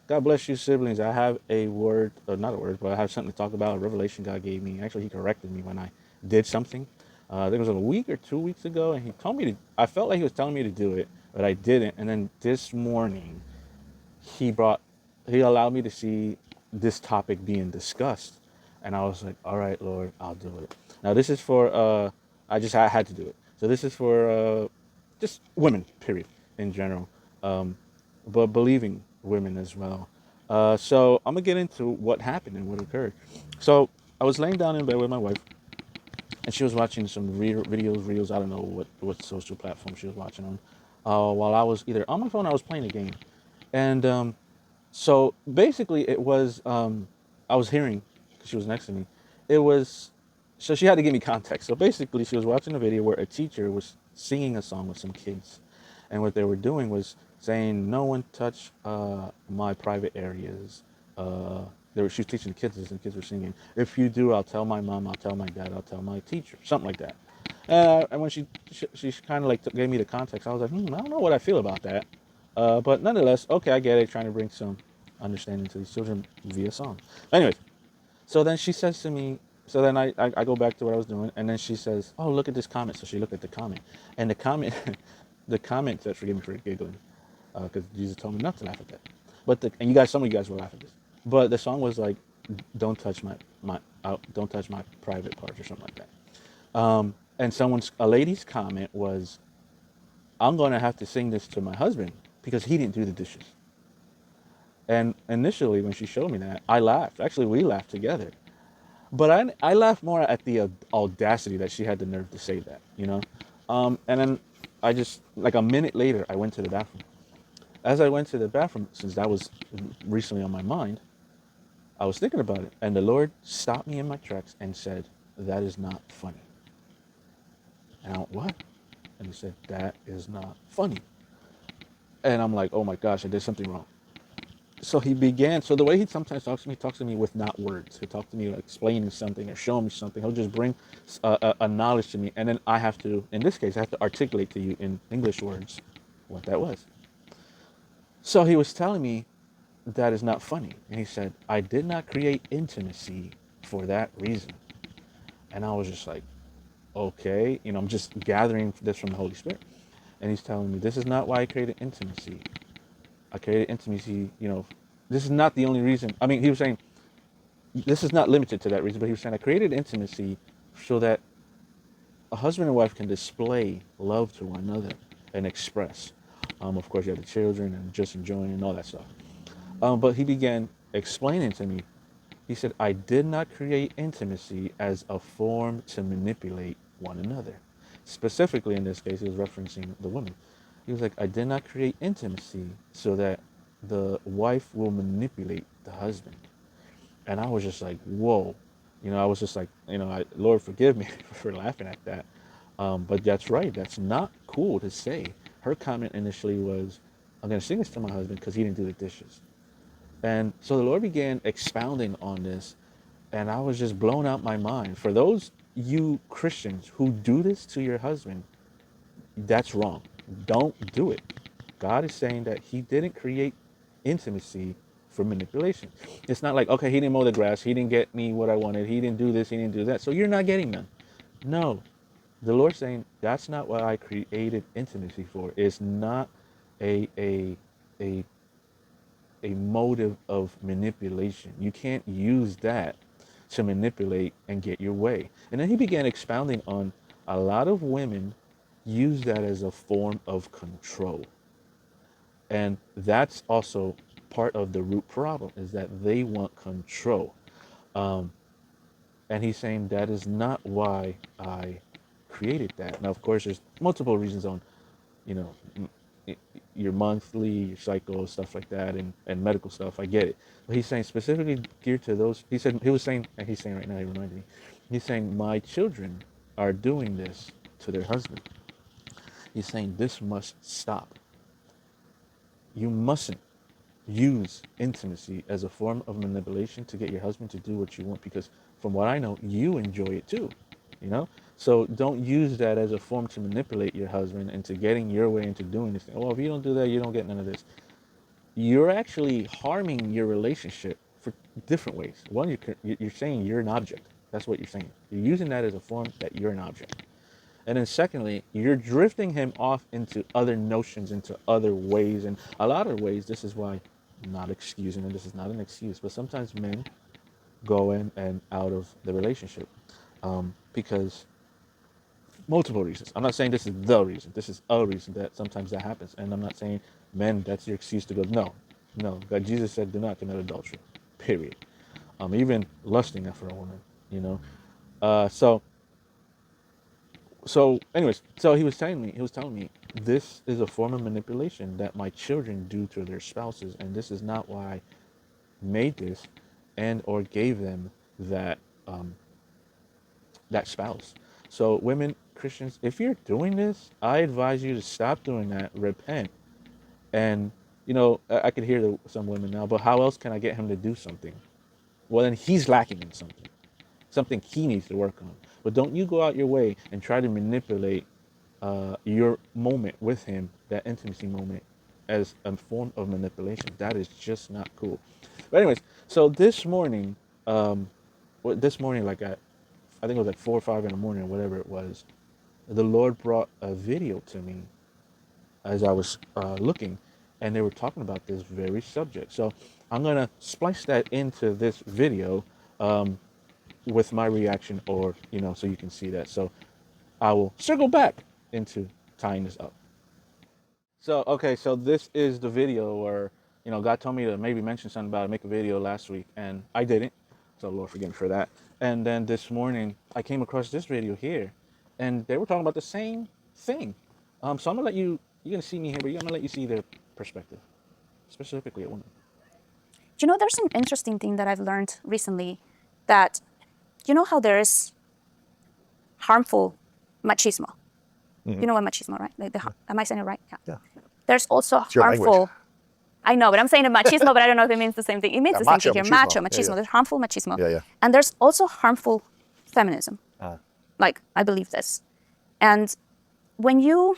God bless you, siblings. I have a word, or not a word, but I have something to talk about. A revelation God gave me. Actually, He corrected me when I did something. I think it was a week or 2 weeks ago, and He told me to. I felt like He was telling me to do it, but I didn't. And then this morning, He brought, He allowed me to see this topic being discussed, and I was like, "All right, Lord, I'll do it." Now, this is for. I had to do it. So this is for just women, period, in general. Um, but believing women as well. So I'm gonna get into what happened and what occurred. So I was laying down in bed with my wife, and she was watching some videos, reels. I don't know what social platform she was watching on. While I was either on my phone or I was playing a game, and so basically it was I was hearing because she was next to me. It was so she had to give me context. So basically, she was watching a video where a teacher was singing a song with some kids, and what they were doing was saying, "No one touch my private areas." She was teaching the kids this, and the kids were singing, "If you do, I'll tell my mom, I'll tell my dad, I'll tell my teacher," something like that. And when she kind of like gave me the context, I was like, I don't know what I feel about that. But nonetheless, okay, I get it. Trying to bring some understanding to these children via song. Anyways, so then she says to me, so then I go back to what I was doing, and then she says, "Oh, look at this comment." So she looked at the comment, and the comment, the comment said, "Forgive me for giggling, because Jesus told me not to laugh at that." But and you guys, some of you guys will laugh at this. But the song was like, "Don't touch don't touch my private parts" or something like that. And a lady's comment was, "I'm going to have to sing this to my husband because he didn't do the dishes." And initially, when she showed me that, I laughed. Actually, we laughed together. But I laughed more at the audacity that she had the nerve to say that, you know? And then I just, like a minute later, I went to the bathroom. As I went to the bathroom, since that was recently on my mind, I was thinking about it. And the Lord stopped me in my tracks and said, "That is not funny." And I went, "What?" And He said, "That is not funny." And I'm like, "Oh my gosh, I did something wrong." So he began. So the way he sometimes talks to me, he talks to me with not words. He talks to me like explaining something or showing me something. He'll just bring a knowledge to me, and then I have to, in this case, I have to articulate to you in English words what that was. So he was telling me that is not funny, and he said, "I did not create intimacy for that reason." And I was just like, okay, I'm just gathering this from the Holy Spirit, and he's telling me this is not why I created intimacy. I created intimacy, this is not the only reason. I mean, he was saying this is not limited to that reason, but he was saying I created intimacy so that a husband and wife can display love to one another and express. Of course, you have the children and just enjoying and all that stuff. But he began explaining to me. He said, "I did not create intimacy as a form to manipulate one another." Specifically, in this case, he was referencing the woman. He was like, "I did not create intimacy so that the wife will manipulate the husband." And I was just like, whoa. I was just like, Lord, forgive me for laughing at that. But that's right. That's not cool to say. Her comment initially was, "I'm going to sing this to my husband because he didn't do the dishes." And so the Lord began expounding on this, and I was just blown out my mind. For those you Christians who do this to your husband, that's wrong. Don't do it. God is saying that He didn't create intimacy for manipulation. It's not like, okay, He didn't mow the grass, He didn't get me what I wanted, He didn't do this, He didn't do that, so you're not getting none. No. The Lord's saying that's not what I created intimacy for. It's not a a a a motive of manipulation. You can't use that to manipulate and get your way. And then he began expounding on a lot of women use that as a form of control. And that's also part of the root problem is that they want control. Um, and he's saying that is not why I created that. Now, of course, there's multiple reasons on, you know, your monthly, your cycle, stuff like that, and medical stuff. I get it. But he's saying specifically geared to those. He was saying, and he's saying right now, he reminded me, he's saying, my children are doing this to their husband. He's saying this must stop. You mustn't use intimacy as a form of manipulation to get your husband to do what you want because from what I know, you enjoy it too. You know? So don't use that as a form to manipulate your husband into getting your way into doing this thing. Oh, if you don't do that, you don't get none of this. you're actually harming your relationship for different ways. One, you're saying you're an object. That's what you're saying. You're using that as a form that you're an object. And then secondly, you're drifting him off into other notions, into other ways. And a lot of ways, this is why I'm not excusing, and this is not an excuse, but sometimes men go in and out of the relationship because multiple reasons. I'm not saying this is the reason. This is a reason that sometimes that happens. And I'm not saying, men, that's your excuse to go. No, no. God, Jesus said, do not commit adultery. Period. Even lusting after a woman. You know. Anyways, so he was telling me, this is a form of manipulation that my children do to their spouses, and this is not why I made this, and or gave them that that spouse. So women, Christians, if you're doing this, I advise you to stop doing that, repent. And, I could hear some women now, but how else can I get him to do something? Well, then he's lacking in something he needs to work on. But don't you go out your way and try to manipulate your moment with him, that intimacy moment, as a form of manipulation. That is just not cool. But anyways, so this morning, like I think it was like 4 or 5 in the morning or whatever it was, the Lord brought a video to me as I was looking, and they were talking about this very subject. So I'm going to splice that into this video with my reaction, or, so you can see that. So I will circle back into tying this up. So, okay, so this is the video where, God told me to maybe mention something about it, make a video last week, and I didn't. So Lord forgive me for that. And then this morning, I came across this video here, and they were talking about the same thing. So I'm gonna let you're gonna see me here, but I'm gonna let you see their perspective, specifically a woman. There's an interesting thing that I've learned recently, that how there is harmful machismo. You know what machismo, right? Am I saying it right? Yeah. There's also harmful. I know, but I'm saying machismo, but I don't know if it means the same thing. It means the same thing here. Machismo. There's harmful machismo. Yeah. And there's also harmful feminism. Like, I believe this. And when you,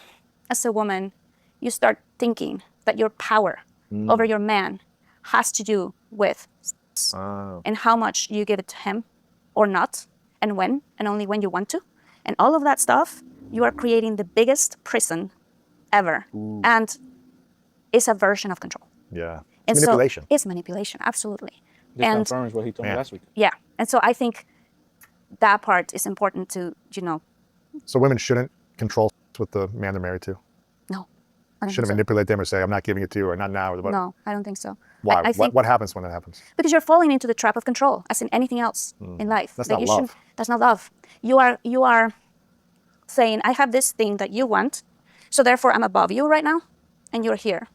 as a woman, you start thinking that your power over your man has to do with sex and how much you give it to him or not, and when, and only when you want to, and all of that stuff, you are creating the biggest prison ever. And it's a version of control. Yeah. It's manipulation. So it's manipulation, absolutely. This confirms what he told me last week. Yeah. And so I think that part is important to, So women shouldn't control with the man they're married to? No. Shouldn't manipulate them or say, I'm not giving it to you, or not now. Or no, I don't think so. Why? I think, what happens when that happens? Because you're falling into the trap of control, as in anything else in life. That's not love. That's not love. You are saying, I have this thing that you want, so therefore I'm above you right now, and you're here.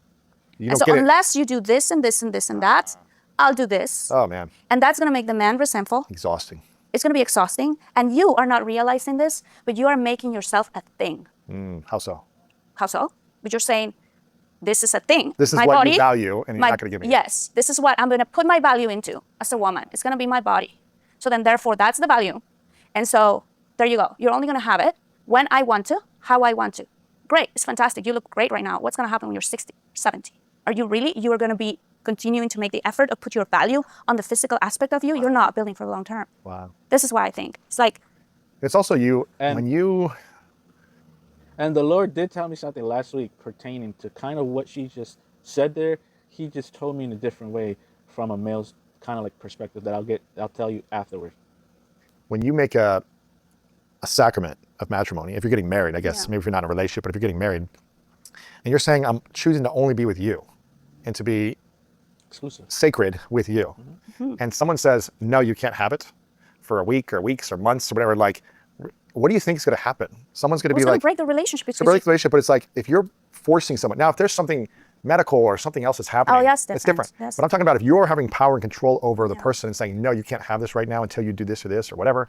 And so unless you do this and this and this and that, I'll do this. Oh, man. And that's going to make the man resentful. Exhausting. It's going to be exhausting. And you are not realizing this, but you are making yourself a thing. How so? How so? But you're saying, this is a thing. This is what you value, and you're not going to give me. Yes. This is what I'm going to put my value into as a woman. It's going to be my body. So then, therefore, that's the value. And so there you go. You're only going to have it when I want to, how I want to. Great. It's fantastic. You look great right now. What's going to happen when you're 60, 70? Are you really? You are going to be continuing to make the effort of put your value on the physical aspect of you. You're not building for the long term. Wow. This is why I think. It's like. It's also you, when you. And the Lord did tell me something last week pertaining to kind of what she just said there. He just told me in a different way from a male's kind of like perspective that I'll tell you afterwards. When you make a sacrament of matrimony, if you're getting married, I guess, maybe if you're not in a relationship, but if you're getting married, and you're saying, I'm choosing to only be with you and to be exclusive, sacred with you. And someone says, no, you can't have it for a week or weeks or months or whatever, like, what do you think is going to happen? Someone's going to be like, break the relationship. It's going to break the relationship, but it's like, if you're forcing someone, now if there's something medical or something else that's happening, it's different. But I'm talking about if you're having power and control over the person and saying, no, you can't have this right now until you do this or this or whatever.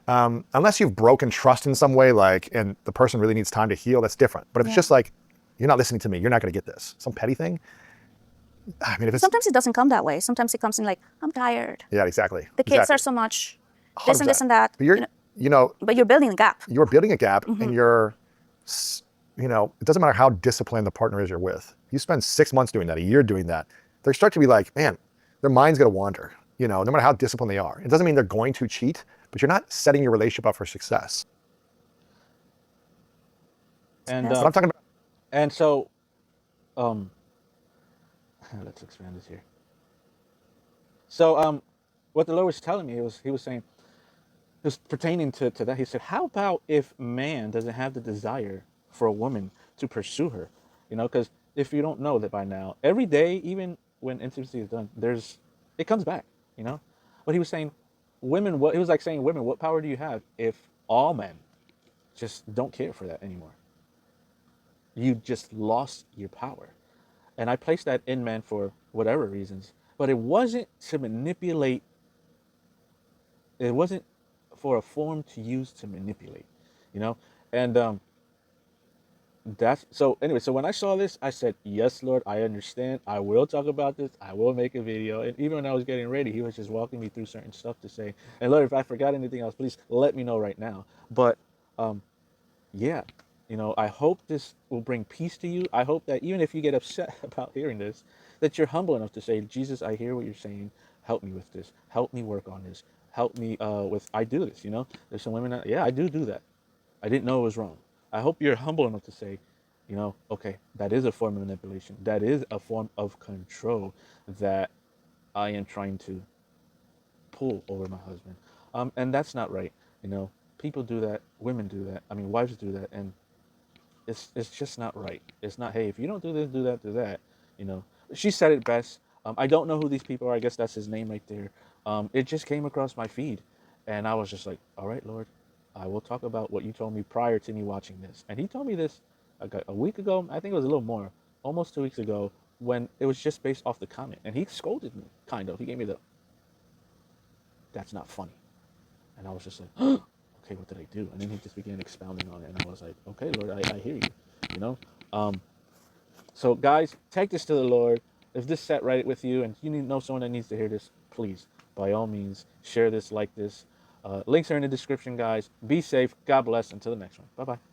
Unless you've broken trust in some way, like, and the person really needs time to heal, that's different. But if it's just like, you're not listening to me, you're not going to get this, some petty thing. I mean, if it's, sometimes it doesn't come that way. Sometimes it comes in like, I'm tired. Yeah, exactly. The kids are so much, this and this and that. But but you're building a gap. You're building a gap, and you're, it doesn't matter how disciplined the partner is you're with. You spend 6 months doing that, a year doing that, they start to be like, man, their mind's going to wander, you know, no matter how disciplined they are. It doesn't mean they're going to cheat, but you're not setting your relationship up for success. And But I'm talking about. and so, let's expand this here. So, what the Lord was telling me, he was saying, just pertaining to that, he said, how about if man doesn't have the desire for a woman to pursue her? You know, because if you don't know that by now, every day, even when intimacy is done, it comes back, you know? But he was saying, he was like saying, women, what power do you have if all men just don't care for that anymore? You just lost your power. And I placed that in men for whatever reasons, but it wasn't to manipulate. It wasn't for a form to use to manipulate, you know? And that's so anyway, so when I saw this, I said, yes, Lord, I understand. I will talk about this. I will make a video. And even when I was getting ready, he was just walking me through certain stuff to say, and Lord, if I forgot anything else, please let me know right now. But yeah, you know, I hope this will bring peace to you. I hope that even if you get upset about hearing this, that you're humble enough to say, Jesus, I hear what you're saying. Help me with this. Help me work on this. Help me I do this, you know? There's some women that, yeah, I do that. I didn't know it was wrong. I hope you're humble enough to say, you know, okay, that is a form of manipulation. That is a form of control that I am trying to pull over my husband. And that's not right. You know, people do that. Women do that. I mean, wives do that. And it's just not right. It's not, hey, if you don't do this, do that, do that. You know, she said it best. I don't know who these people are. I guess that's his name right there. It just came across my feed, and I was just like, all right, Lord, I will talk about what you told me prior to me watching this. And he told me this a week ago. I think it was a little more, almost 2 weeks ago, when it was just based off the comment. And he scolded me, kind of. He gave me that's not funny. And I was just like, okay, what did I do? And then he just began expounding on it, and I was like, okay, Lord, I hear you, you know? So guys, take this to the Lord. If this sat right with you and you know someone that needs to hear this, please, by all means, share this, like this. Links are in the description, guys. Be safe. God bless. Until the next one. Bye-bye.